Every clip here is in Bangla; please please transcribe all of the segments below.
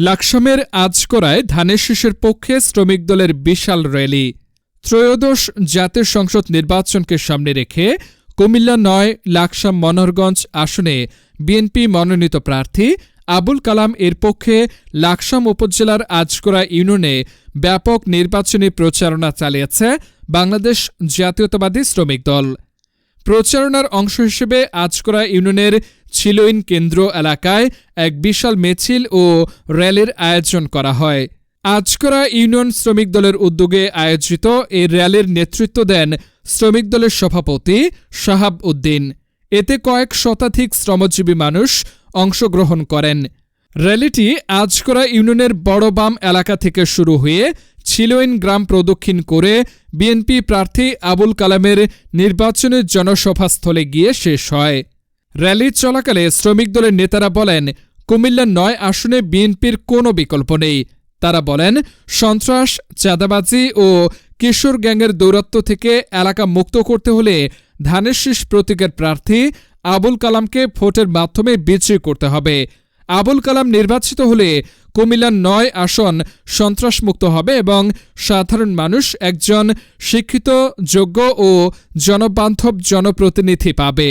লাকসামের আজকরায় ধানের শীষের পক্ষে শ্রমিক দলের বিশাল র্যালি। ত্রয়োদশ জাতীয় সংসদ নির্বাচনকে সামনে রেখে কুমিল্লা ৯ লাকসাম মনোহরগঞ্জ আসনে বিএনপি মনোনীত প্রার্থী আবুল কালাম এর পক্ষে লাকসাম উপজেলার আজকরা ইউনিয়নে ব্যাপক নির্বাচনী প্রচারণা চালিয়েছে বাংলাদেশ জাতীয়তাবাদী শ্রমিক দল। প্রচারণার অংশ হিসেবে আজকরা ইউনিয়নের ছিলইন কেন্দ্র এলাকায় এক বিশাল মিছিল ও র্যালির আয়োজন করা হয়। আজকরা ইউনিয়ন শ্রমিক দলের উদ্যোগে আয়োজিত এই র্যালির নেতৃত্ব দেন শ্রমিক দলের সভাপতি শাহাব উদ্দিন। এতে কয়েক শতাধিক শ্রমজীবী মানুষ অংশগ্রহণ করেন। র্যালিটি আজকরা ইউনিয়নের বড়বাম এলাকা থেকে শুরু হয়ে ছিলইন গ্রাম প্রদক্ষিণ করে বিএনপি প্রার্থী আবুল কালামের নির্বাচনের জনসভাস্থলে গিয়ে শেষ হয়। র্যালি চলাকালে শ্রমিক দলের নেতারা বলেন, কুমিল্লা ৯ আসনে বিএনপির কোনো বিকল্প নেই। তারা বলেন, সন্ত্রাস, চাঁদাবাজি ও কিশোর গ্যাংয়ের দৌরাত্ম্য থেকে এলাকা মুক্ত করতে হলে ধানের শীষ প্রতীকের প্রার্থী আবুল কালামকে ভোটের মাধ্যমে বিজয়ী করতে হবে। আবুল কালাম নির্বাচিত হলে কুমিল্লার ৯ আসন সন্ত্রাসমুক্ত হবে এবং সাধারণ মানুষ একজন শিক্ষিত, যোগ্য ও জনবান্ধব জনপ্রতিনিধি পাবে।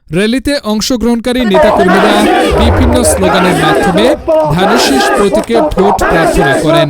র্যালিতে অংশগ্রহণকারী নেতাকর্মীরা বিভিন্ন স্লোগানের মাধ্যমে ধানের শীষ প্রতীকে ভোট প্রার্থনা করেন।